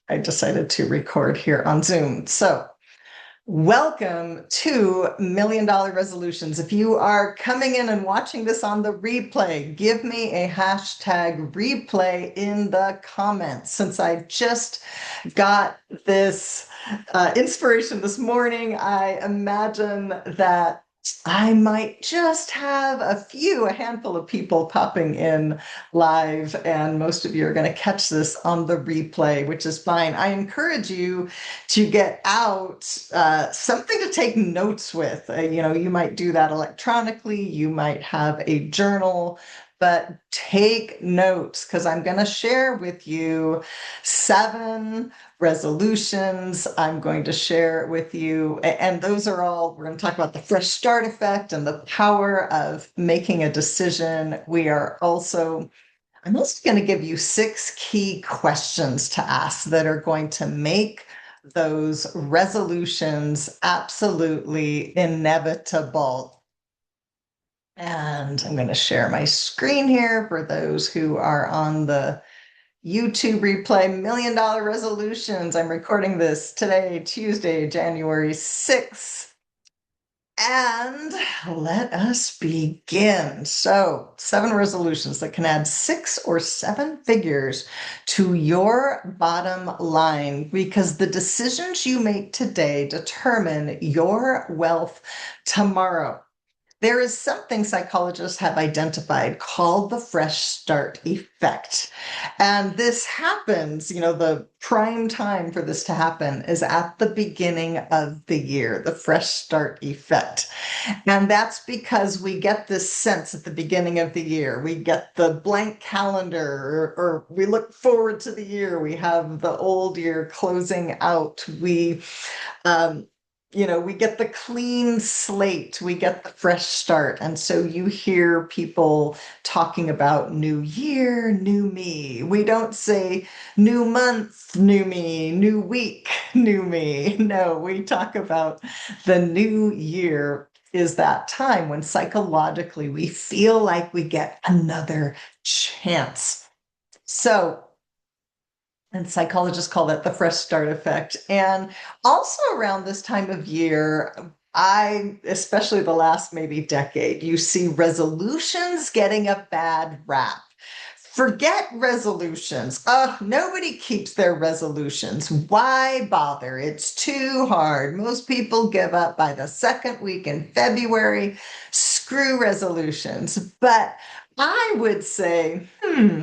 I decided to record here on Zoom. So welcome to Million Dollar Resolutions. If you are coming in and watching this on the replay, give me a hashtag replay in the comments. Since I just got this inspiration this morning, I imagine that I might just have a handful of people popping in live, and most of you are going to catch this on the replay, which is fine. I encourage you to get out something to take notes with. You might do that electronically, you might have a journal, but take notes because I'm going to share with you 7 resolutions. I'm going to share with you, and those are all, we're going to talk about the fresh start effect and the power of making a decision. I'm also going to give you 6 key questions to ask that are going to make those resolutions absolutely inevitable. And I'm going to share my screen here for those who are on the YouTube replay. Million Dollar Resolutions. I'm recording this today, Tuesday, January 6th. And let us begin. So, 7 resolutions that can add 6 or 7 figures to your bottom line, because the decisions you make today determine your wealth tomorrow. There is something psychologists have identified called the fresh start effect. And this happens, the prime time for this to happen is at the beginning of the year, the fresh start effect. And that's because we get this sense at the beginning of the year. We get the blank calendar, or we look forward to the year. We have the old year closing out. We get the clean slate, we get the fresh start. And so you hear people talking about new year, new me. We don't say new month, new me, new week, new me. No, we talk about the new year is that time when psychologically we feel like we get another chance. And psychologists call that the fresh start effect. And also around this time of year, especially the last maybe decade, you see resolutions getting a bad rap. Forget resolutions. Oh, nobody keeps their resolutions. Why bother? It's too hard. Most people give up by the second week in February. Screw resolutions. But I would say,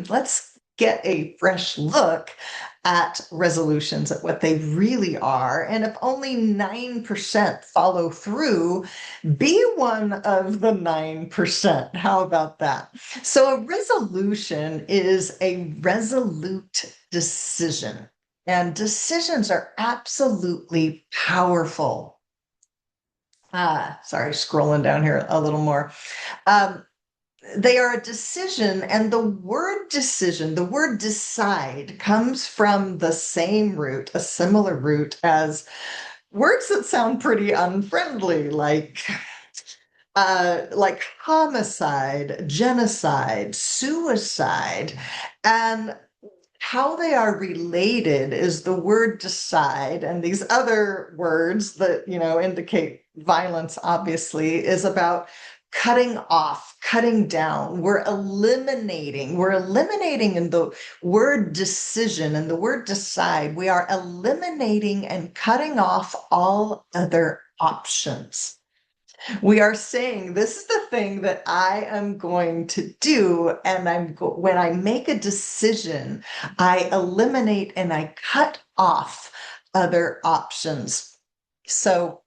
let's get a fresh look at resolutions, at what they really are. And if only 9% follow through, be one of the 9%. How about that? So a resolution is a resolute decision, and decisions are absolutely powerful. Sorry, scrolling down here a little more. They are a decision, and the word decision, the word decide, comes from the same root, a similar root as words that sound pretty unfriendly, like homicide, genocide, suicide. And how they are related is the word decide, and these other words that indicate violence, obviously, is about cutting off, cutting down. We're eliminating in the word decision and the word decide. We are eliminating and cutting off all other options. We are saying, this is the thing that I am going to do. And when I make a decision, I eliminate and I cut off other options. So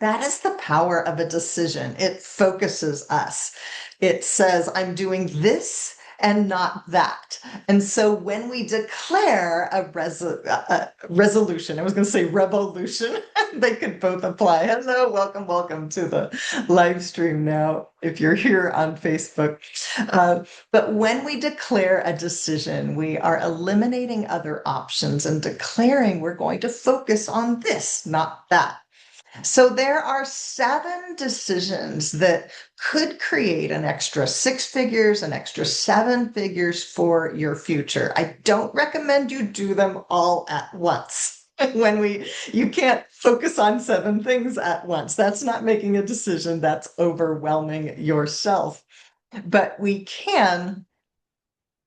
that is the power of a decision. It focuses us. It says, I'm doing this and not that. And so when we declare a resolution, I was going to say revolution, they could both apply. Hello, welcome to the live stream now, if you're here on Facebook. But when we declare a decision, we are eliminating other options and declaring we're going to focus on this, not that. So there are 7 decisions that could create an extra 6 figures, an extra 7 figures for your future. I don't recommend you do them all at once. You can't focus on 7 things at once. That's not making a decision. That's overwhelming yourself. But we can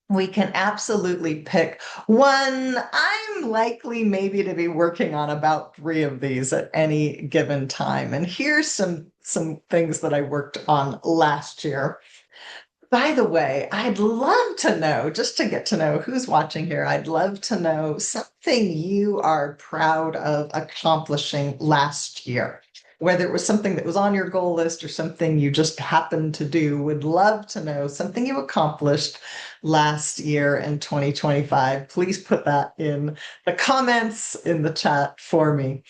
absolutely pick one. I'm likely maybe to be working on about 3 of these at any given time. And here's some things that I worked on last year. By the way, I'd love to know, just to get to know who's watching here, I'd love to know something you are proud of accomplishing last year. Whether it was something that was on your goal list or something you just happened to do, would love to know something you accomplished last year in 2025. Please put that in the comments in the chat for me.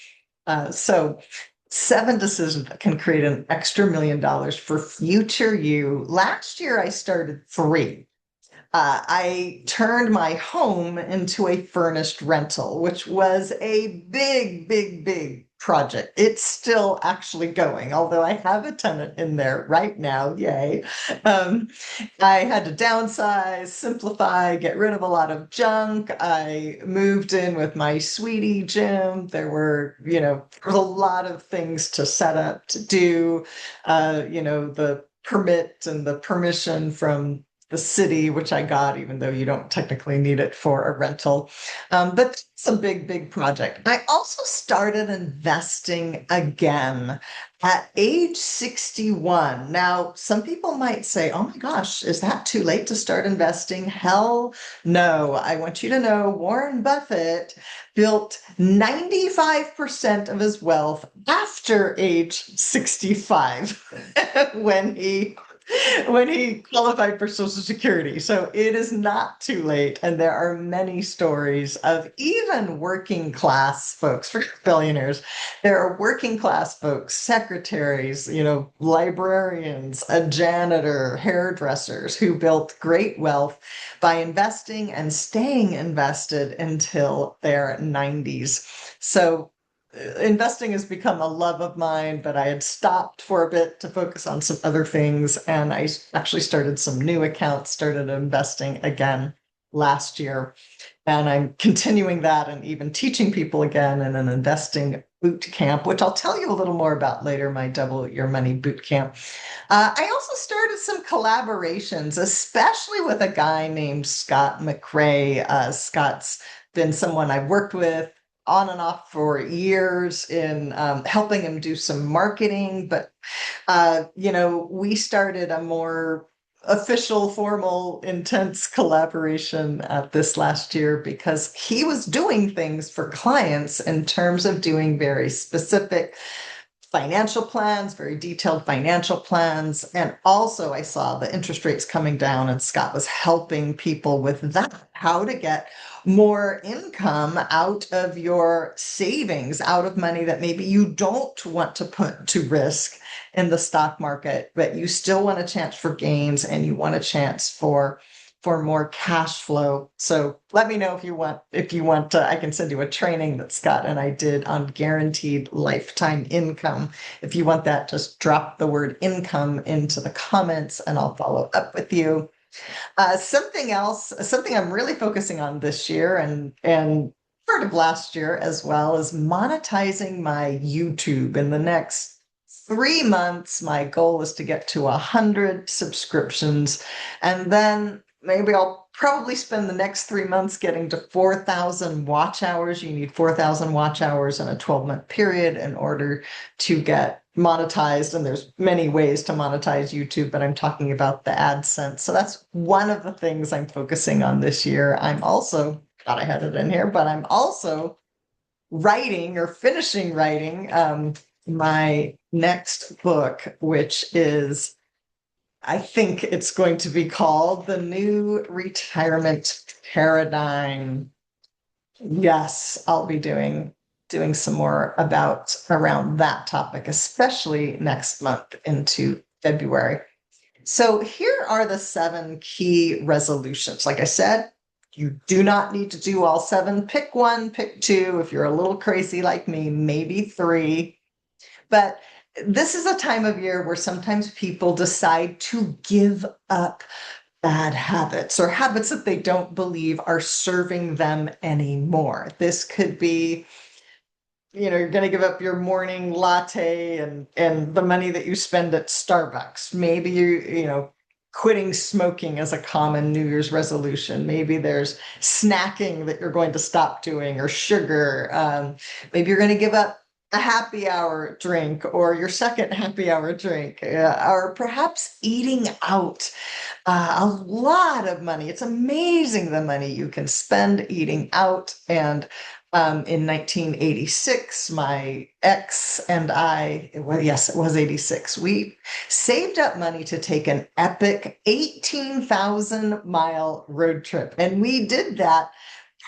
So 7 decisions that can create an extra $1 million for future you. Last year, I started 3. I turned my home into a furnished rental, which was a big, big, big project. It's still actually going, although I have a tenant in there right now. Yay. Um, I had to downsize, simplify, get rid of a lot of junk. I moved in with my sweetie gym. There was a lot of things to set up to do. The permit and the permission from the city, which I got, even though you don't technically need it for a rental. But it's a big, big project. I also started investing again at age 61. Now, some people might say, oh my gosh, is that too late to start investing? Hell no. I want you to know Warren Buffett built 95% of his wealth after age 65 when he qualified for Social Security. So it is not too late. And there are many stories of even working class folks, for billionaires. There are working class folks, secretaries, librarians, a janitor, hairdressers who built great wealth by investing and staying invested until their 90s. So investing has become a love of mine, but I had stopped for a bit to focus on some other things. And I actually started some new accounts, started investing again last year. And I'm continuing that and even teaching people again in an investing boot camp, which I'll tell you a little more about later, my Double-Your-Money Bootcamp. I also started some collaborations, especially with a guy named Scott McRae. Scott's been someone I've worked with on and off for years in helping him do some marketing. But, we started a more official, formal, intense collaboration this last year because he was doing things for clients in terms of doing very specific financial plans, very detailed financial plans. And also I saw the interest rates coming down and Scott was helping people with that, how to get more income out of your savings, out of money that maybe you don't want to put to risk in the stock market, but you still want a chance for gains and you want a chance for more cash flow. So let me know if you want I can send you a training that Scott and I did on guaranteed lifetime income. If you want that, just drop the word income into the comments and I'll follow up with you. Something I'm really focusing on this year and part of last year as well is monetizing my YouTube. In the next 3 months, my goal is to get to 100 subscriptions, and then maybe I'll probably spend the next 3 months getting to 4,000 watch hours. You need 4,000 watch hours in a 12-month period in order to get monetized. And there's many ways to monetize YouTube, but I'm talking about the AdSense. So that's one of the things I'm focusing on this year. I'm also, thought I had it in here, but I'm also writing or finishing writing my next book, which is, I think it's going to be called The New Retirement Paradigm. Yes, I'll be doing some more around that topic, especially next month into February. So here are the 7 key resolutions. Like I said, you do not need to do all 7. Pick one, pick 2. If you're a little crazy like me, maybe 3. But this is a time of year where sometimes people decide to give up bad habits or habits that they don't believe are serving them anymore. This could be, you're going to give up your morning latte and the money that you spend at Starbucks. Maybe quitting smoking as a common New Year's resolution. Maybe there's snacking that you're going to stop doing, or sugar. Maybe you're going to give up a happy hour drink or your second happy hour drink, or perhaps eating out. A lot of money. It's amazing the money you can spend eating out. And in 1986, my ex and I, yes, it was 86, we saved up money to take an epic 18,000-mile road trip. And we did that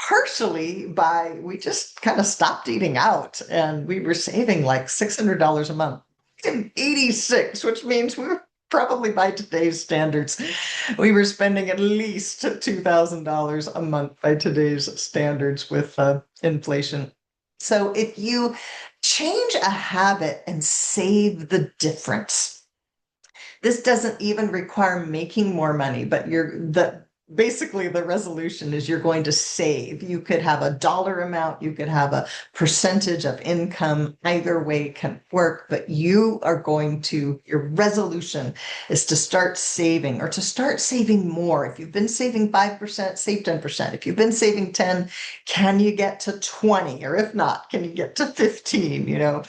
partially by, we just kind of stopped eating out, and we were saving like $600 a month in 86, which means we were probably, by today's standards, we were spending at least $2,000 a month by today's standards with inflation. So if you change a habit and save the difference, this doesn't even require making more money, but basically the resolution is you're going to save. You could have a dollar amount, you could have a percentage of income. Either way can work, but your resolution is to start saving, or to start saving more. If you've been saving 5%, save 10%. If you've been saving 10, can you get to 20? Or if not, can you get to 15,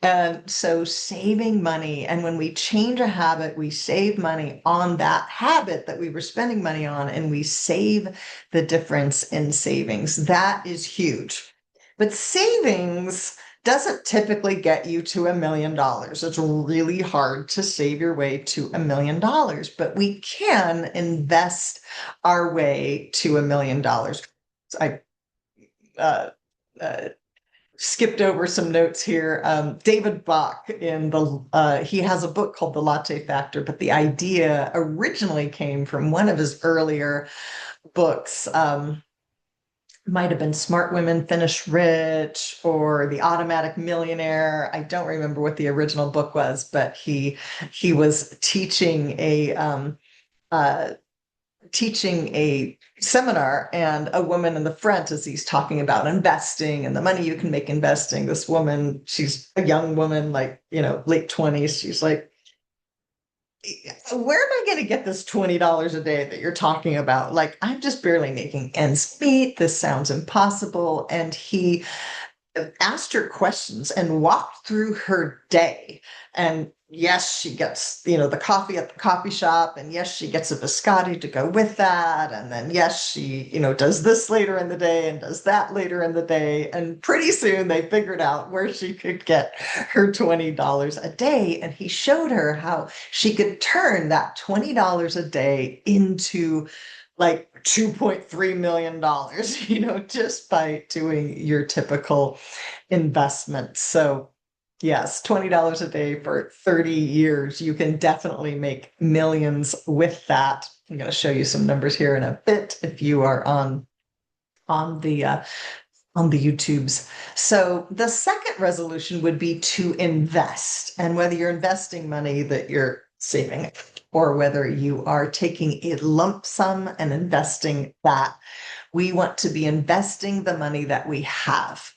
And so saving money, and when we change a habit, we save money on that habit that we were spending money on, and we save the difference in savings. That is huge. But savings doesn't typically get you to $1 million. It's really hard to save your way to $1 million, but we can invest our way to $1 million. I skipped over some notes here. David Bach he has a book called The Latte Factor, but the idea originally came from one of his earlier books. Might have been Smart Women Finish Rich or The Automatic Millionaire. I don't remember what the original book was, but he was teaching a seminar, and a woman in the front, as he's talking about investing and the money you can make investing. This woman, she's a young woman, like, late 20s. She's like, where am I going to get this $20 a day that you're talking about? Like, I'm just barely making ends meet. This sounds impossible. And he asked her questions and walked through her day. And yes, she gets, the coffee at the coffee shop. And yes, she gets a biscotti to go with that. And then, yes, she, does this later in the day and does that later in the day. And pretty soon they figured out where she could get her $20 a day. And he showed her how she could turn that $20 a day into like $2.3 million, just by doing your typical investment. So yes, $20 a day for 30 years, you can definitely make millions with that. I'm going to show you some numbers here in a bit if you are on the YouTubes. So the second resolution would be to invest. And whether you're investing money that you're saving, or whether you are taking a lump sum and investing that, we want to be investing the money that we have.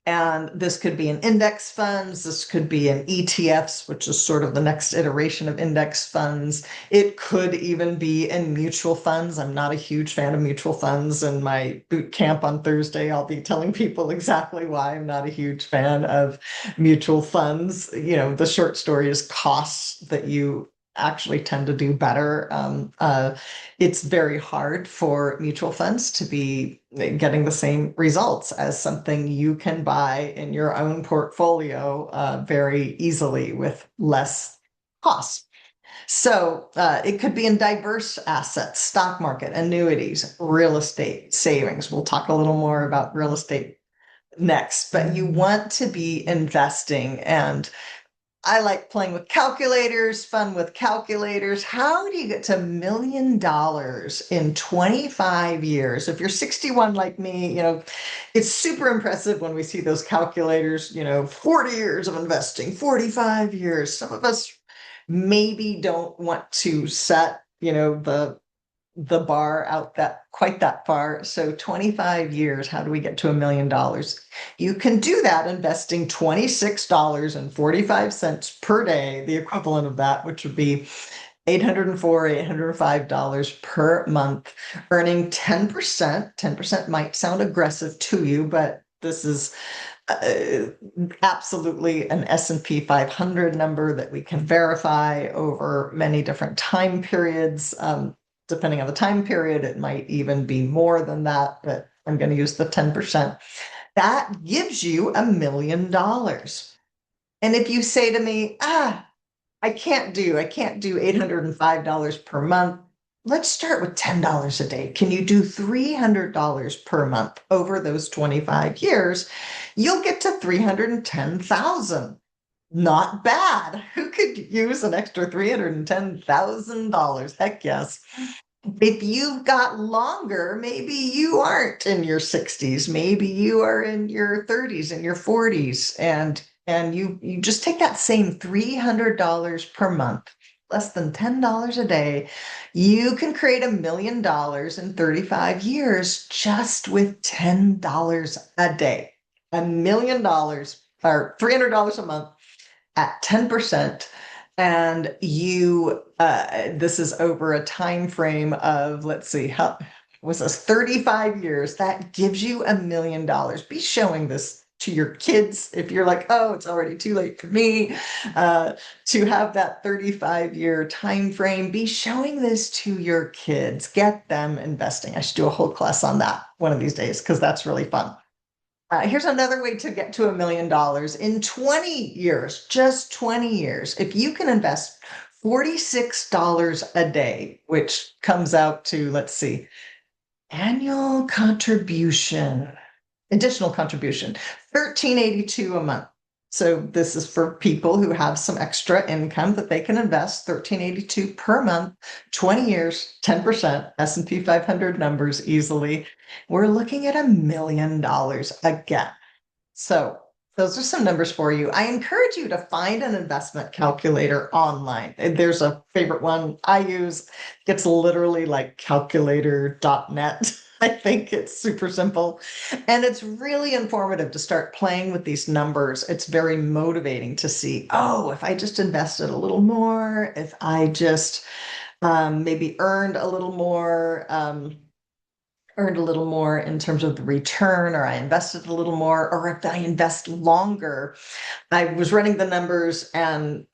And this could be in index funds. This could be in ETFs, which is sort of the next iteration of index funds. It could even be in mutual funds. I'm not a huge fan of mutual funds. In my boot camp on Thursday, I'll be telling people exactly why I'm not a huge fan of mutual funds. The short story is costs that you actually tend to do better. It's very hard for mutual funds to be getting the same results as something you can buy in your own portfolio very easily with less costs. So it could be in diverse assets, stock market, annuities, real estate, savings. We'll talk a little more about real estate next, but you want to be investing. And I like playing with calculators, fun with calculators. How do you get to $1 million in 25 years? If you're 61 like me, it's super impressive when we see those calculators, 40 years of investing, 45 years. Some of us maybe don't want to set, the bar out that quite that far. So 25 years, how do we get to $1 million? You can do that investing $26.45 per day, the equivalent of that, which would be $804, $805 per month, earning 10%. 10% might sound aggressive to you, but this is absolutely an S&P 500 number that we can verify over many different time periods. Depending on the time period, it might even be more than that, but I'm going to use the 10%. That gives you $1 million. And if you say to me, I can't do $805 per month. Let's start with $10 a day. Can you do $300 per month over those 25 years? You'll get to $310,000. Not bad. Who could use an extra $310,000? Heck yes. If you've got longer, maybe you aren't in your 60s, maybe you are in your 30s and your 40s, and you just take that same $300 per month, less than $10 a day, you can create $1 million in 35 years just with $10 a day. $1 million or $300 a month at 10%. And this is over a time frame of, let's see, how was this 35 years? That gives you $1 million. Be showing this to your kids if you're like, oh, it's already too late for me to have that 35-year time frame. Be showing this to your kids. Get them investing. I should do a whole class on that one of these days because that's really fun. Here's another way to get to $1 million in 20 years, just 20 years. If you can invest $46 a day, which comes out to, let's see, annual contribution, additional contribution, $13.82 a month. So this is for people who have some extra income that they can invest, $13.82 per month, 20 years, 10%, S&P 500 numbers easily. We're looking at $1 million again. So those are some numbers for you. I encourage you to find an investment calculator online. There's a favorite one I use. It's literally like calculator.net. I think it's super simple. And it's really informative to start playing with these numbers. It's very motivating to see, oh, if I just invested a little more, if I just maybe earned a little more, in terms of the return, or I invested a little more, or if I invest longer. I was running the numbers, and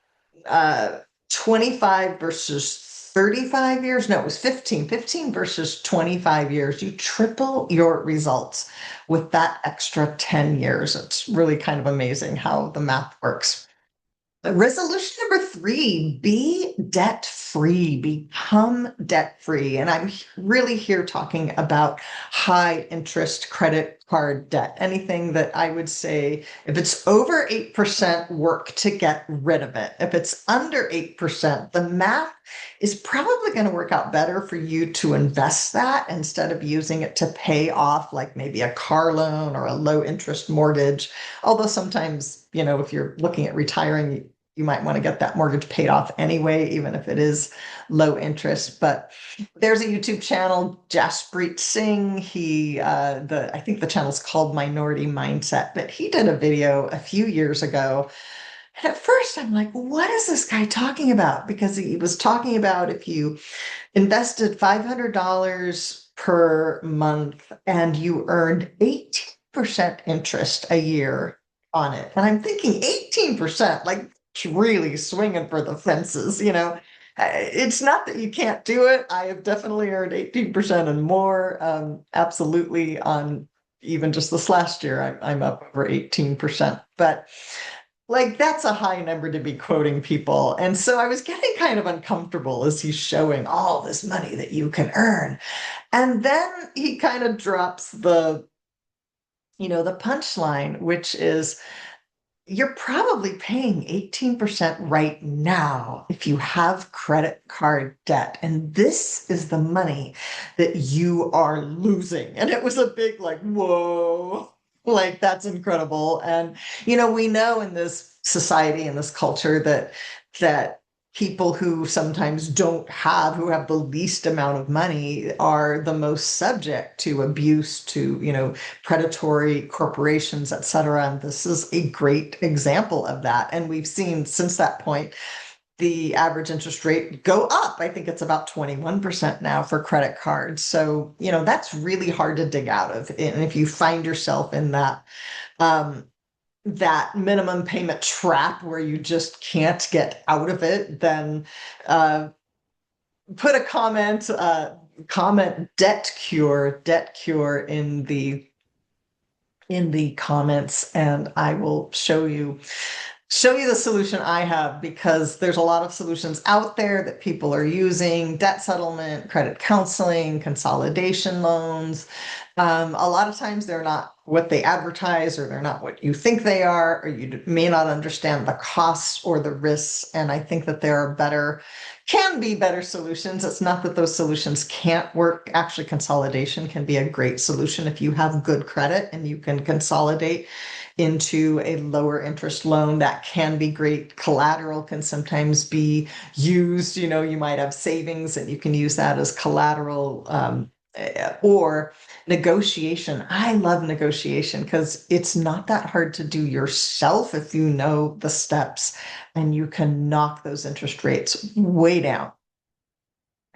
25 versus 35 years. No, it was 15 versus 25 years. You triple your results with that extra 10 years. It's really kind of amazing how the math works. Resolution number 3, be debt free, become debt free. And I'm really here talking about high interest credit card debt. Anything that I would say, if it's over 8%, work to get rid of it. If it's under 8%, the math is probably going to work out better for you to invest that instead of using it to pay off like maybe a car loan or a low interest mortgage. Although sometimes, if you're looking at retiring, you might want to get that mortgage paid off anyway, even if it is low interest. But there's a YouTube channel, Jaspreet Singh. I think the channel's called Minority Mindset, but he did a video a few years ago. And at first I'm like, what is this guy talking about? Because he was talking about if you invested $500 per month and you earned 18% interest a year on it. And I'm thinking 18%, like really swinging for the fences, It's not that you can't do it. I have definitely earned 18% and more. Absolutely, on even just this last year, I'm up over 18%. But like, that's a high number to be quoting people. And so I was getting kind of uncomfortable as he's showing all this money that you can earn. And then he kind of drops the punchline, which is, you're probably paying 18% right now if you have credit card debt. And this is the money that you are losing. And it was a big, like, whoa, like that's incredible. And, we know in this society, in this culture, that people who sometimes who have the least amount of money are the most subject to abuse, to, predatory corporations, et cetera. And this is a great example of that. And we've seen since that point, the average interest rate go up. I think it's about 21% now for credit cards. So, that's really hard to dig out of. And if you find yourself in that minimum payment trap where you just can't get out of it, then put a comment debt cure in the comments, and I will show you the solution I have, because there's a lot of solutions out there that people are using: debt settlement, credit counseling, consolidation loans. A lot of times they're not what they advertise, or they're not what you think they are, or you may not understand the costs or the risks. And I think that there are can be better solutions. It's not that those solutions can't work. Actually, consolidation can be a great solution if you have good credit and you can consolidate into a lower interest loan. That can be great. Collateral can sometimes be used. You might have savings and you can use that as collateral. Or negotiation. I love negotiation because it's not that hard to do yourself if you know the steps, and you can knock those interest rates way down.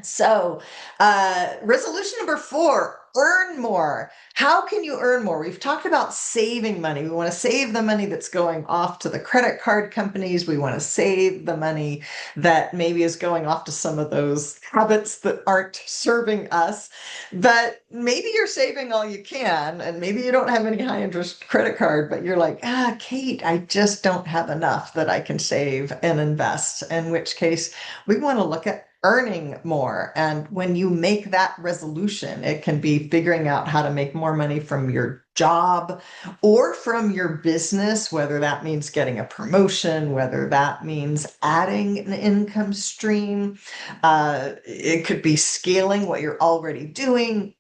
So, resolution number 4, earn more. How can you earn more? We've talked about saving money. We want to save the money that's going off to the credit card companies. We want to save the money that maybe is going off to some of those habits that aren't serving us. But maybe you're saving all you can, and maybe you don't have any high interest credit card, but you're like, Kate, I just don't have enough that I can save and invest. In which case, we want to look at earning more. And when you make that resolution, it can be figuring out how to make more money from your job or from your business, whether that means getting a promotion, whether that means adding an income stream. It could be scaling what you're already doing.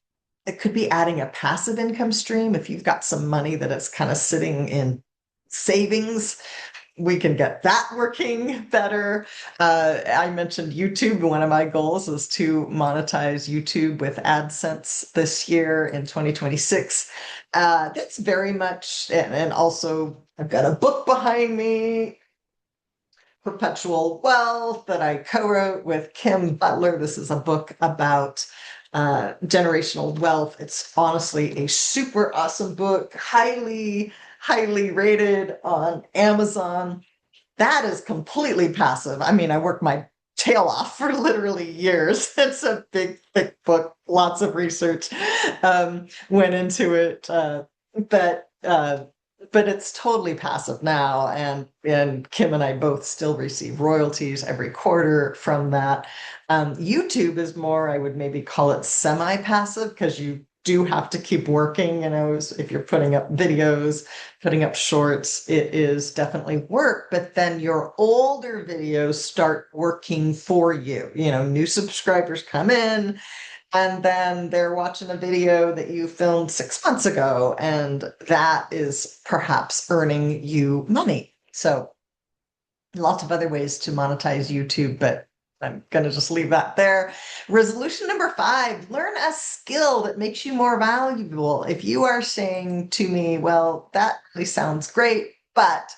It could be adding a passive income stream. If you've got some money that is kind of sitting in savings, we can get that working better. I mentioned YouTube. One of my goals is to monetize YouTube with AdSense this year in 2026. That's very much, and also I've got a book behind me, Perpetual Wealth, that I co-wrote with Kim Butler. This is a book about generational wealth. It's honestly a super awesome book, highly rated on Amazon. That is completely passive. I mean, I worked my tail off for literally years. It's a big, thick book, lots of research went into it. But it's totally passive now. And Kim and I both still receive royalties every quarter from that. YouTube is more, I would maybe call it semi-passive, because you do have to keep working. If you're putting up videos, putting up shorts, it is definitely work. But then your older videos start working for you. New subscribers come in, and then they're watching a video that you filmed 6 months ago, and that is perhaps earning you money. So lots of other ways to monetize YouTube, but I'm going to just leave that there. Resolution number 5, learn a skill that makes you more valuable. If you are saying to me, well, that really sounds great, but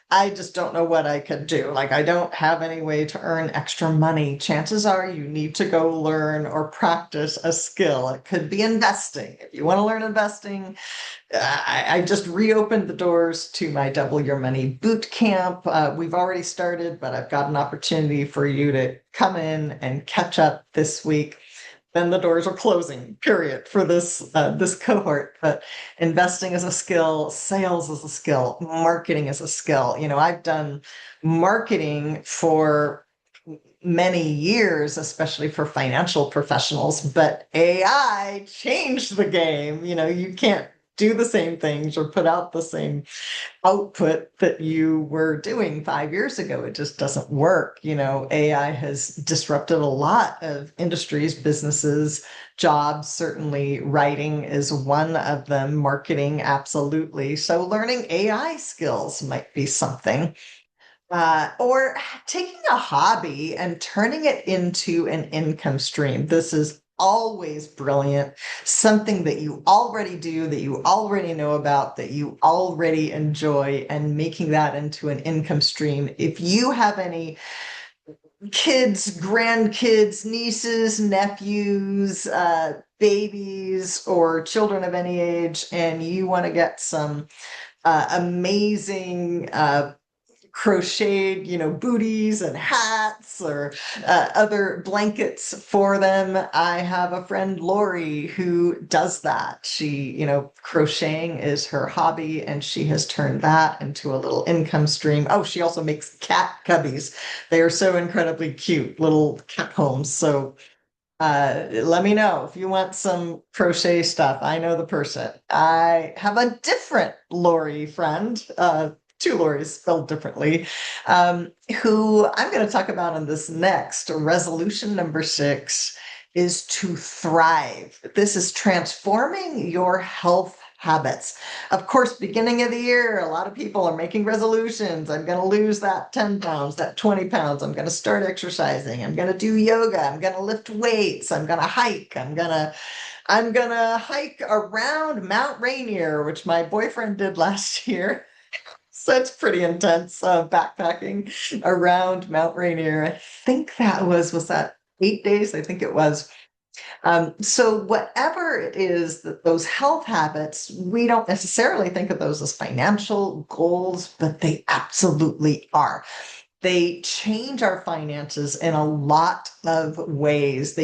I just don't know what I could do. Like, I don't have any way to earn extra money. Chances are you need to go learn or practice a skill. It could be investing. If you want to learn investing, I just reopened the doors to my Double Your Money Bootcamp. We've already started, but I've got an opportunity for you to come in and catch up this week. Then the doors are closing, period, for this cohort. But investing is a skill, sales is a skill, marketing is a skill. I've done marketing for many years, especially for financial professionals, but AI changed the game. You can't do the same things or put out the same output that you were doing 5 years ago. It just doesn't work. AI has disrupted a lot of industries, businesses, jobs. Certainly writing is one of them, marketing, absolutely. So learning AI skills might be something. Or taking a hobby and turning it into an income stream. This is always brilliant. Something that you already do, that you already know about, that you already enjoy, and making that into an income stream. If you have any kids, grandkids, nieces, nephews, babies, or children of any age, and you want to get some amazing crocheted, booties and hats or other blankets for them. I have a friend, Lori, who does that. Crocheting is her hobby, and she has turned that into a little income stream. Oh, she also makes cat cubbies. They are so incredibly cute, little cat homes. So let me know if you want some crochet stuff. I know the person. I have a different Lori friend, two Loris spelled differently, who I'm going to talk about in this next. Resolution number 6 is to thrive. This is transforming your health habits. Of course, beginning of the year, a lot of people are making resolutions. I'm going to lose that 10 pounds, that 20 pounds. I'm going to start exercising. I'm going to do yoga. I'm going to lift weights. I'm going to hike. I'm gonna hike around Mount Rainier, which my boyfriend did last year. So it's pretty intense backpacking around Mount Rainier. I think was that 8 days? I think it was. So whatever it is that those health habits, we don't necessarily think of those as financial goals, but they absolutely are. They change our finances in a lot of ways.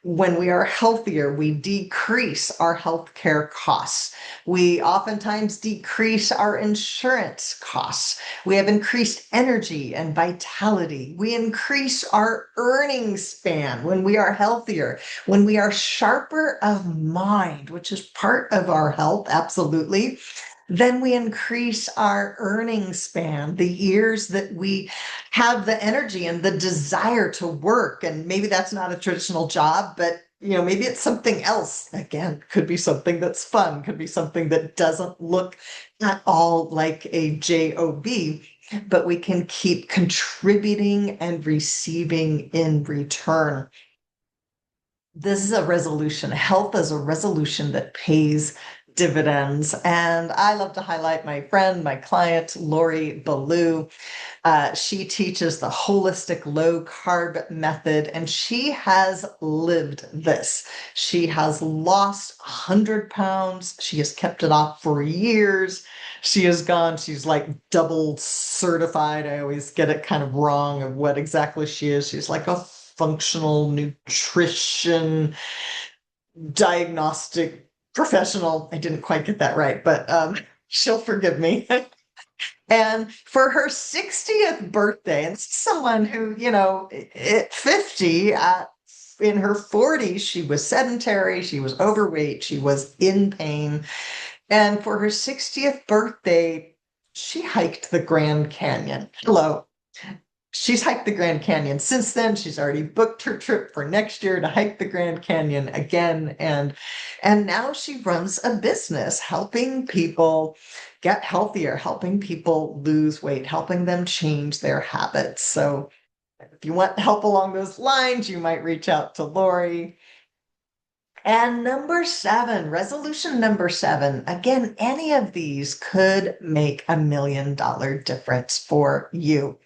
When we are healthier, we decrease our healthcare costs. We oftentimes decrease our insurance costs. We have increased energy and vitality. We increase our earning span when we are healthier, when we are sharper of mind, which is part of our health, absolutely. Then we increase our earning span, the years that we have the energy and the desire to work. And maybe that's not a traditional job, but maybe it's something else. Again, could be something that's fun, could be something that doesn't look at all like a job, but we can keep contributing and receiving in return. This is a resolution. Health is a resolution that pays dividends. And I love to highlight my friend, my client, Lori Ballou. She teaches the holistic low carb method, and she has lived this. She has lost 100 pounds. She has kept it off for years. She's like double certified. I always get it kind of wrong of what exactly she is. She's like a functional nutrition diagnostic professional. I didn't quite get that right, but she'll forgive me. And for her 60th birthday, and this is someone who, at 50, in her 40s, she was sedentary, she was overweight, she was in pain. And for her 60th birthday, she hiked the Grand Canyon. Hello. She's hiked the Grand Canyon since then. She's already booked her trip for next year to hike the Grand Canyon again. And now she runs a business helping people get healthier, helping people lose weight, helping them change their habits. So if you want help along those lines, you might reach out to Lori. And number 7, resolution number 7, again, any of these could make $1 million difference for you.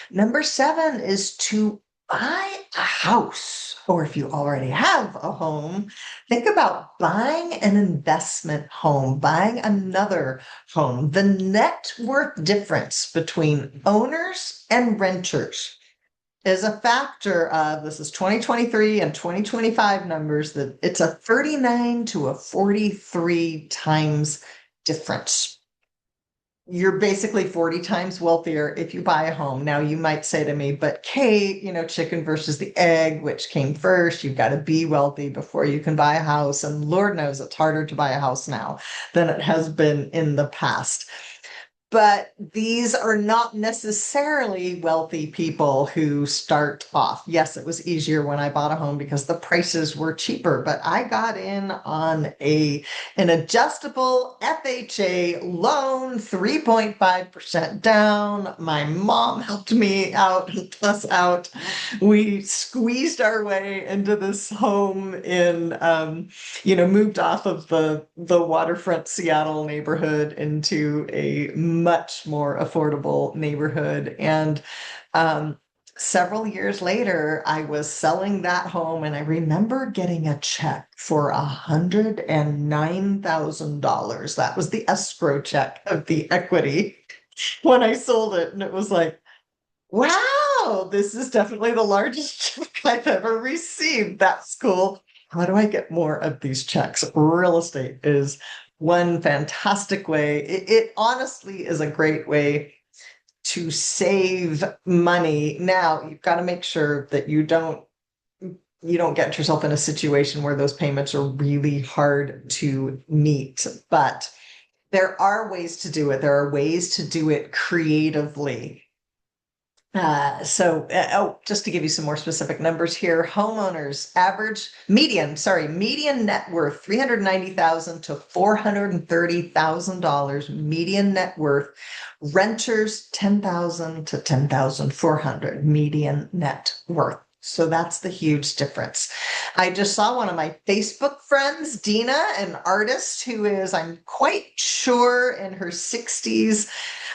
Number 7 is to buy a house, or if you already have a home, think about buying an investment home, buying another home. The net worth difference between owners and renters is a factor of, this is 2023 and 2025 numbers, that it's a 39 to a 43 times difference. you're basically 40 times wealthier if you buy a home. Now, you might say to me, but Kate, chicken versus the egg, which came first? You've got to be wealthy before you can buy a house. And Lord knows it's harder to buy a house now than it has been in the past. But these are not necessarily wealthy people who start off. Yes, it was easier when I bought a home because the prices were cheaper, but I got in on an adjustable FHA loan, 3.5% down. My mom helped me out, helped us out. We squeezed our way into this home moved off of the waterfront Seattle neighborhood into a much more affordable neighborhood. And several years later, I was selling that home, and I remember getting a check for $109,000. That was the escrow check of the equity when I sold it. And it was like, wow, this is definitely the largest check I've ever received. That's cool. How do I get more of these checks? Real estate is one fantastic way. It honestly is a great way to save money. Now, you've got to make sure that you don't get yourself in a situation where those payments are really hard to meet. But there are ways to do it. There are ways to do it creatively. Just to give you some more specific numbers here, homeowners median net worth, $390,000 to $430,000 median net worth. Renters, $10,000 to $10,400 median net worth. So that's the huge difference. I just saw one of my Facebook friends, Dina, an artist who is, I'm quite sure, in her 60s.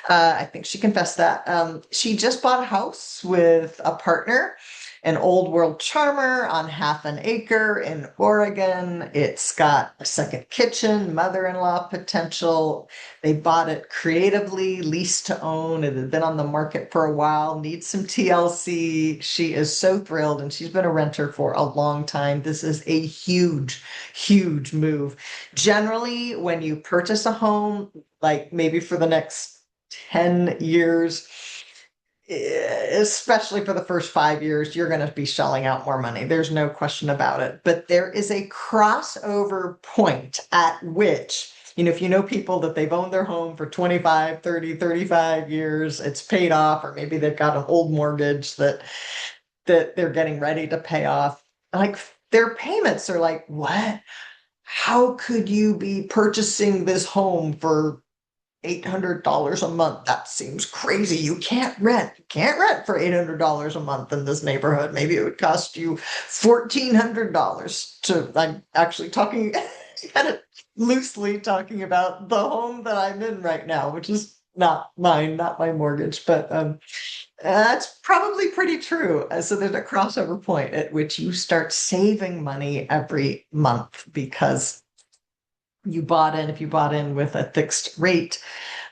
I think she confessed that. She just bought a house with a partner, an old world charmer on half an acre in Oregon. It's got a second kitchen, mother-in-law potential. They bought it creatively, leased to own. It had been on the market for a while, needs some TLC. She is so thrilled, and she's been a renter for a long time. This is a huge, huge move. Generally, when you purchase a home, like maybe for the next 10 years, especially for the first 5 years, you're going to be shelling out more money. There's no question about it. But there is a crossover point at which, if you know people that they've owned their home for 25, 30, 35 years, it's paid off, or maybe they've got an old mortgage that they're getting ready to pay off. Like, their payments are like, what? How could you be purchasing this home for $800 a month? That seems crazy. You can't rent. You can't rent for $800 a month in this neighborhood. Maybe it would cost you $1,400 to. I'm actually talking kind of loosely talking about the home that I'm in right now, which is not mine, not my mortgage, but that's probably pretty true. So there's a crossover point at which you start saving money every month because if you bought in with a fixed rate,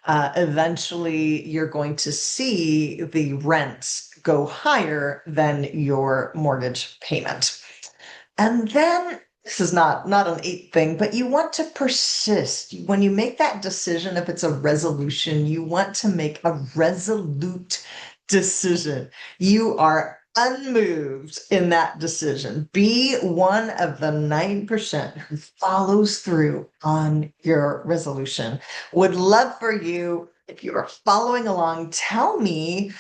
eventually you're going to see the rents go higher than your mortgage payment. And then this is not an eight thing, but you want to persist. When you make that decision, if it's a resolution, you want to make a resolute decision. You are unmoved in that decision. Be one of the 9% who follows through on your resolution. Would love for you, if you are following along, tell me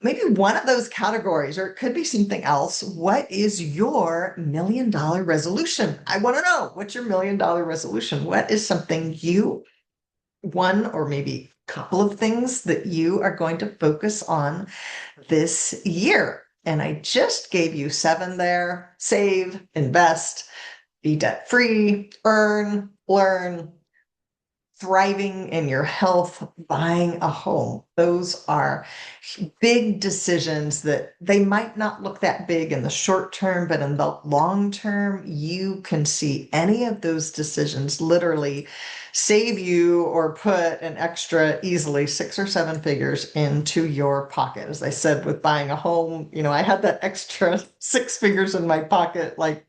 maybe one of those categories, or it could be something else. What is your $1 million resolution? I want to know, what's your $1 million resolution? What is something one or maybe a couple of things that you are going to focus on this year? And I just gave you 7 there: save, invest, be debt free, earn, learn, thriving in your health, buying a home. Those are big decisions that they might not look that big in the short term, but in the long term, you can see any of those decisions literally save you or put an extra easily 6 or 7 figures into your pocket. As I said, with buying a home, I had that extra 6 figures in my pocket like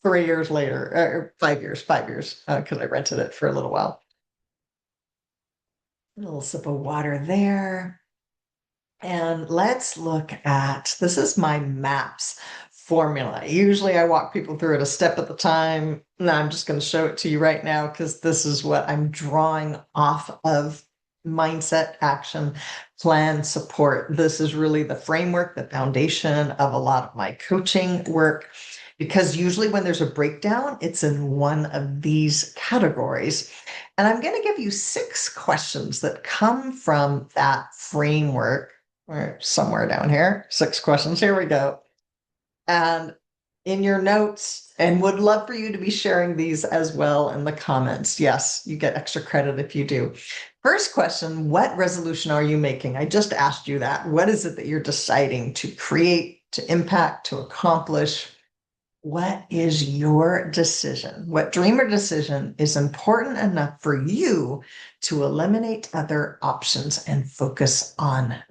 3 years later, or 5 years, because I rented it for a little while. A little sip of water there. And let's look at, this is my MAPS formula. Usually I walk people through it a step at a time. No, I'm just going to show it to you right now because this is what I'm drawing off of mindset, action, plan, support. This is really the framework, the foundation of a lot of my coaching work. Because usually when there's a breakdown, it's in one of these categories. And I'm going to give you 6 questions that come from that framework. Or somewhere down here, 6 questions. Here we go. And in your notes, and would love for you to be sharing these as well in the comments. Yes, you get extra credit if you do. First question, what resolution are you making? I just asked you that. What is it that you're deciding to create, to impact, to accomplish? What is your decision? What dream or decision is important enough for you to eliminate other options and focus on that?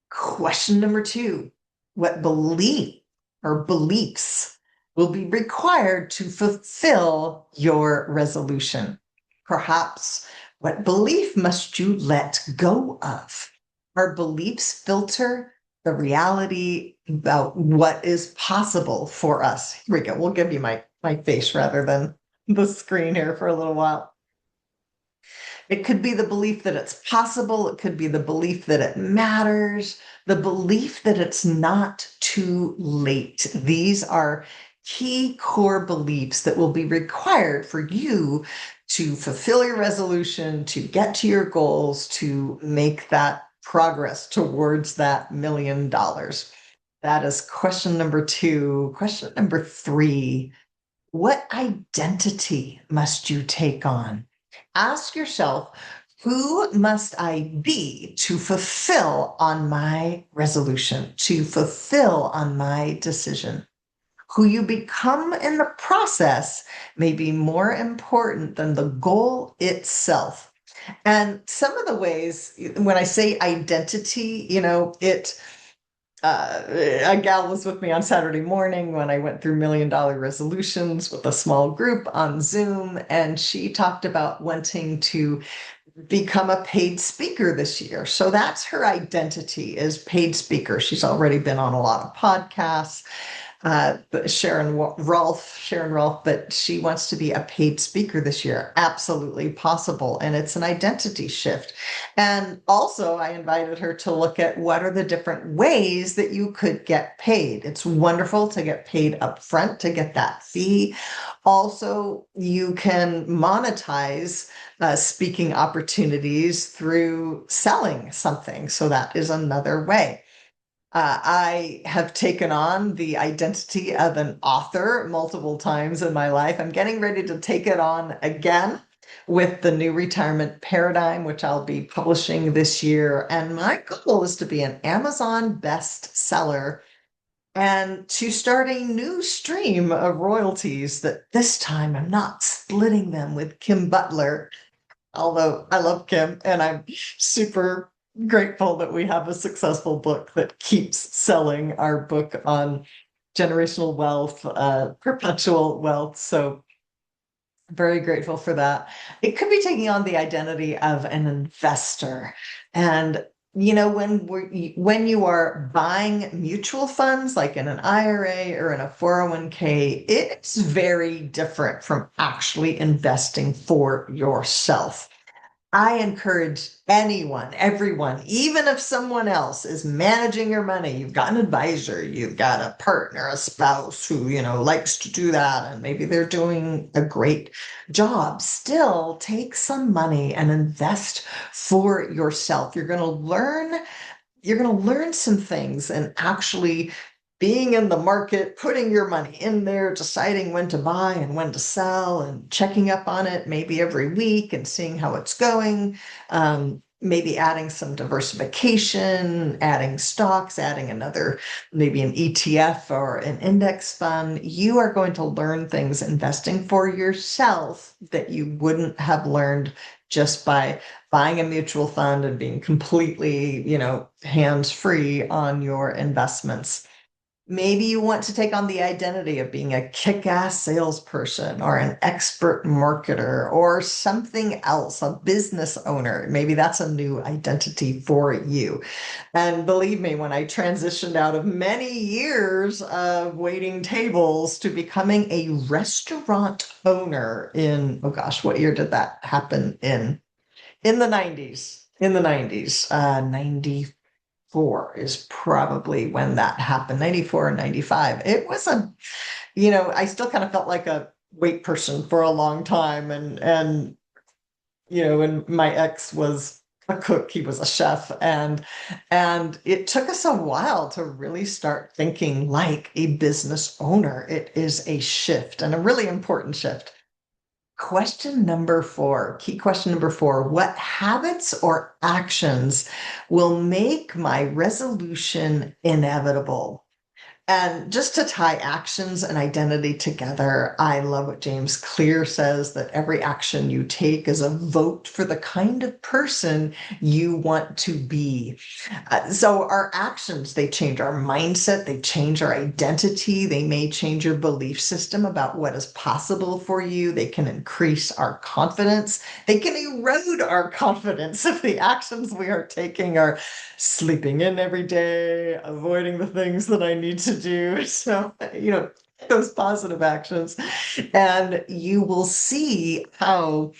Question number 2, what belief or beliefs will be required to fulfill your resolution? Perhaps what belief must you let go of? Our beliefs filter the reality about what is possible for us. Here we go. We'll give you my face rather than the screen here for a little while. It could be the belief that it's possible. It could be the belief that it matters, the belief that it's not too late. These are key core beliefs that will be required for you to fulfill your resolution, to get to your goals, to make that progress towards that $1 million. That is question number 2. Question number 3, what identity must you take on? Ask yourself, who must I be to fulfill on my resolution, to fulfill on my decision? Who you become in the process may be more important than the goal itself. And some of the ways, when I say identity, a gal was with me on Saturday morning when I went through $1 million resolutions with a small group on Zoom, and she talked about wanting to become a paid speaker this year. So that's her identity, is paid speaker. She's already been on a lot of podcasts. Sharon Rolfe, but she wants to be a paid speaker this year. Absolutely possible. And it's an identity shift. And also, I invited her to look at what are the different ways that you could get paid. It's wonderful to get paid up front to get that fee. Also, you can monetize speaking opportunities through selling something. So that is another way. I have taken on the identity of an author multiple times in my life. I'm getting ready to take it on again with the new retirement paradigm, which I'll be publishing this year. And my goal is to be an Amazon bestseller and to start a new stream of royalties that this time I'm not splitting them with Kim Butler, although I love Kim and I'm super grateful that we have a successful book that keeps selling, our book on generational wealth, perpetual wealth. So very grateful for that. It could be taking on the identity of an investor. And when you are buying mutual funds, like in an IRA or in a 401k, it's very different from actually investing for yourself. I encourage anyone, everyone, even if someone else is managing your money, you've got an advisor, you've got a partner, a spouse who, likes to do that, and maybe they're doing a great job, still take some money and invest for yourself. You're going to learn some things, and actually being in the market, putting your money in there, deciding when to buy and when to sell, and checking up on it maybe every week and seeing how it's going. Maybe adding some diversification, adding stocks, adding maybe an ETF or an index fund. You are going to learn things investing for yourself that you wouldn't have learned just by buying a mutual fund and being completely, hands-free on your investments. Maybe you want to take on the identity of being a kick-ass salesperson or an expert marketer or something else, a business owner. Maybe that's a new identity for you. And believe me, when I transitioned out of many years of waiting tables to becoming a restaurant owner in, oh gosh, what year did that happen in? In the 90s. In the 90s, 94 is probably when that happened, 94 and 95. It was I still kind of felt like a wait person for a long time. And my ex was a cook, he was a chef, and it took us a while to really start thinking like a business owner. It is a shift and a really important shift. Question number 4, key question number 4, what habits or actions will make my resolution inevitable? And just to tie actions and identity together, I love what James Clear says, that every action you take is a vote for the kind of person you want to be. So our actions, they change our mindset, they change our identity, they may change your belief system about what is possible for you. They can increase our confidence. They can erode our confidence if the actions we are taking are sleeping in every day, avoiding the things that I need to do. So, those positive actions. And you will see how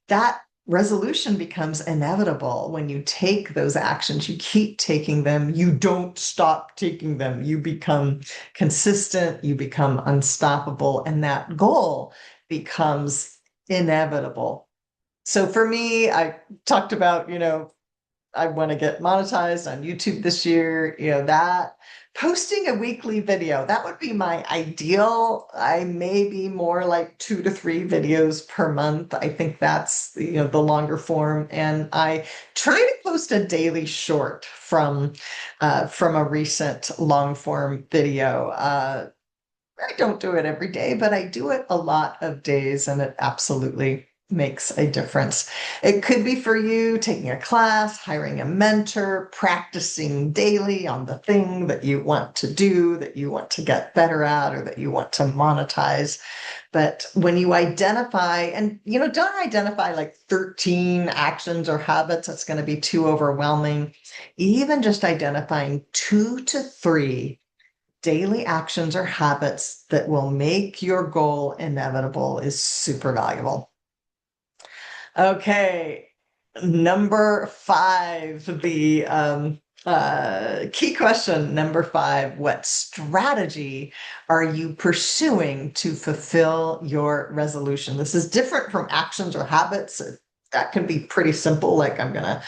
that resolution becomes inevitable when you take those actions. You keep taking them. You don't stop taking them. You become consistent. You become unstoppable. And that goal becomes inevitable. So for me, I talked about, I want to get monetized on YouTube this year, that posting a weekly video, that would be my ideal. I may be more like 2 to 3 videos per month. I think that's, the longer form. And I try to post a daily short from a recent long form video. I don't do it every day, but I do it a lot of days, and it absolutely makes a difference. It could be for you taking a class, hiring a mentor, practicing daily on the thing that you want to do, that you want to get better at, or that you want to monetize. But when you identify, and don't identify like 13 actions or habits, that's going to be too overwhelming. Even just identifying 2 to 3 daily actions or habits that will make your goal inevitable is super valuable. Okay, number 5, the key question number 5, what strategy are you pursuing to fulfill your resolution? This is different from actions or habits. That can be pretty simple, like I'm going to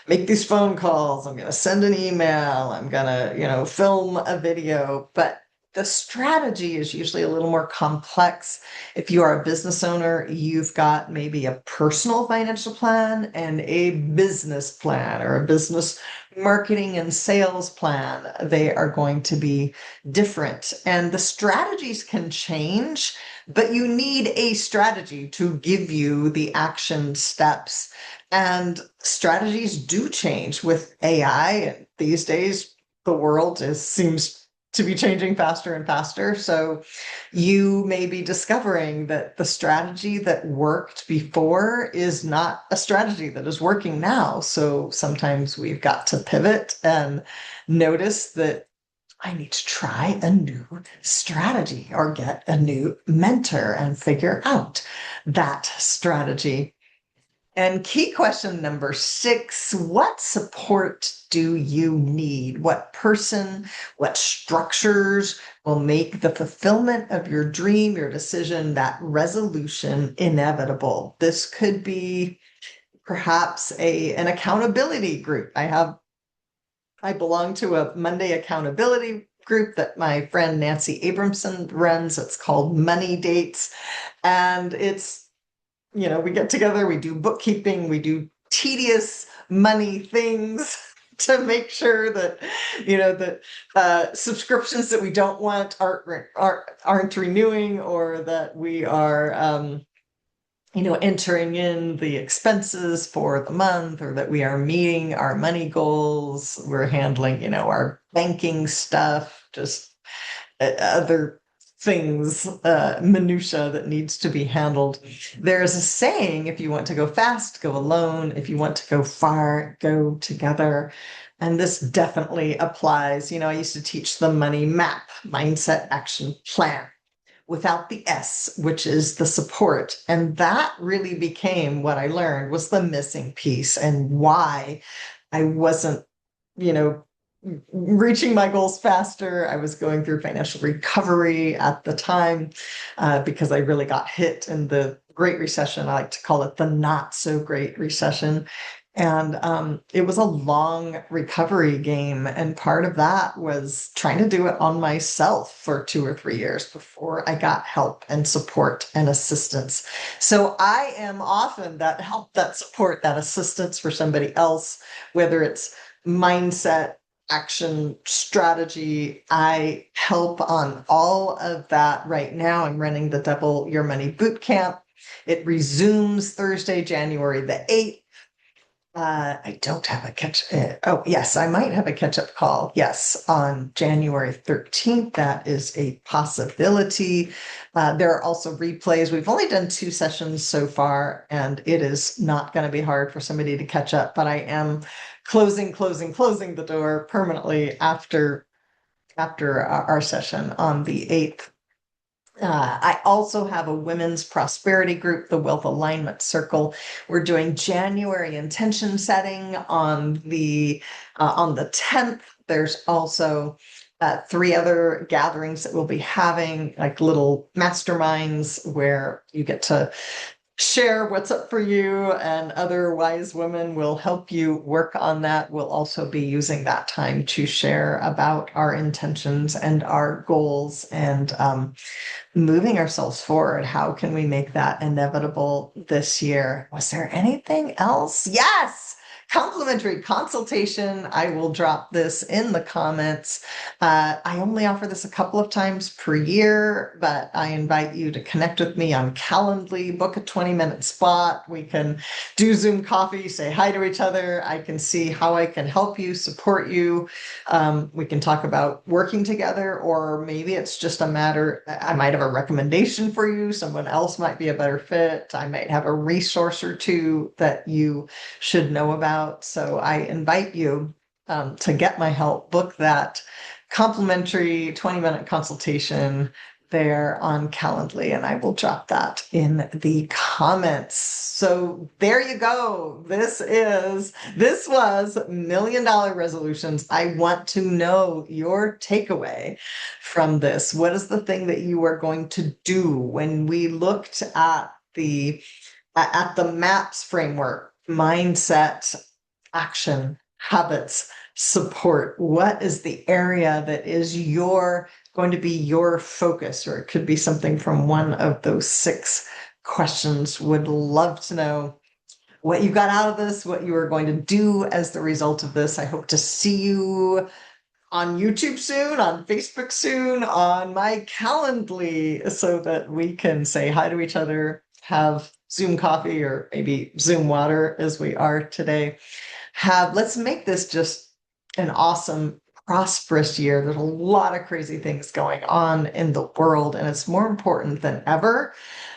make these phone calls, I'm going to send an email, I'm going to, film a video. But the strategy is usually a little more complex. If you are a business owner, you've got maybe a personal financial plan and a business plan, or a business marketing and sales plan. They are going to be different. And the strategies can change, but you need a strategy to give you the action steps. And strategies do change with AI. And these days, the world seems to be changing faster and faster. So you may be discovering that the strategy that worked before is not a strategy that is working now. So sometimes we've got to pivot and notice that I need to try a new strategy or get a new mentor and figure out that strategy. And key question number 6, what support do you need? What person, what structures will make the fulfillment of your dream, your decision, that resolution inevitable? This could be perhaps an accountability group. I belong to a Monday accountability group that my friend Nancy Abramson runs. It's called Money Dates. And we get together, we do bookkeeping, we do tedious money things to make sure that, subscriptions that we don't want aren't renewing, or that we are, entering in the expenses for the month, or that we are meeting our money goals. We're handling, our banking stuff, just other things, minutia that needs to be handled. There's a saying, if you want to go fast, go alone. If you want to go far, go together. And this definitely applies. I used to teach the money map, mindset, action, plan, without the S, which is the support. And that really became what I learned was the missing piece and why I wasn't, you know, reaching my goals faster. I was going through financial recovery at the time because I really got hit in the Great Recession. I like to call it the not so great recession. And it was a long recovery game. And part of that was trying to do it on myself for 2 or 3 years before I got help and support and assistance. So I am often that help, that support, that assistance for somebody else, whether it's mindset, action, strategy. I help on all of that right now. I'm running the Double Your Money Bootcamp. It resumes Thursday, January the 8th. I don't have a oh, yes, I might have a catch-up call. Yes, on January 13th. That is a possibility. There are also replays. We've only done 2 sessions so far, and it is not going to be hard for somebody to catch up, but I am closing the door permanently after our session on the 8th. I also have a women's prosperity group, the Wealth Alignment Circle. We're doing January intention setting on the 10th. There's also 3 other gatherings that we'll be having, like little masterminds where you get to share what's up for you, and other wise women will help you work on that. We'll also be using that time to share about our intentions and our goals and moving ourselves forward. How can we make that inevitable this year? Was there anything else? Yes! Complimentary consultation. I will drop this in the comments. I only offer this a couple of times per year, but I invite you to connect with me on Calendly, book a 20-minute spot. We can do Zoom coffee, say hi to each other. I can see how I can help you, support you. We can talk about working together, or maybe it's just a matter, I might have a recommendation for you. Someone else might be a better fit. I might have a resource or two that you should know about. So I invite you to get my help, book that complimentary 20-minute consultation there on Calendly, and I will drop that in the comments. So there you go. This was $1 Million Resolutions. I want to know your takeaway from this. What is the thing that you are going to do? When we looked at the MAPS framework, mindset, action, habits, support, what is the area that is going to be your focus? Or it could be something from one of those 6 questions. Would love to know what you got out of this, what you are going to do as the result of this. I hope to see you on YouTube soon, on Facebook soon, on my Calendly, so that we can say hi to each other, have Zoom coffee, or maybe Zoom water as we are today. Let's make this just an awesome, prosperous year. There's a lot of crazy things going on in the world, and it's more important than ever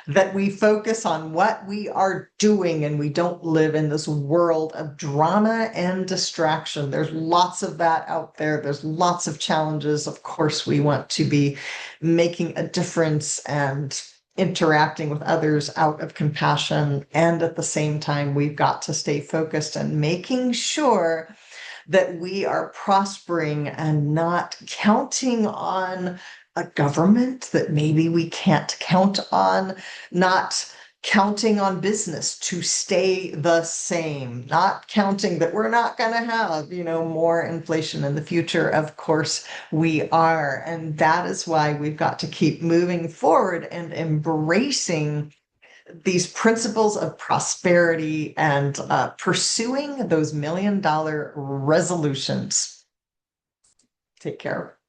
that we focus on what we are doing and we don't live in this world of drama and distraction. There's lots of that out there. There's lots of challenges. Of course, we want to be making a difference and interacting with others out of compassion. And at the same time, we've got to stay focused and making sure that we are prospering and not counting on a government that maybe we can't count on, not counting on business to stay the same, not counting that we're not going to have, more inflation in the future. Of course we are. And that is why we've got to keep moving forward and embracing these principles of prosperity and pursuing those $1 million resolutions. Take care.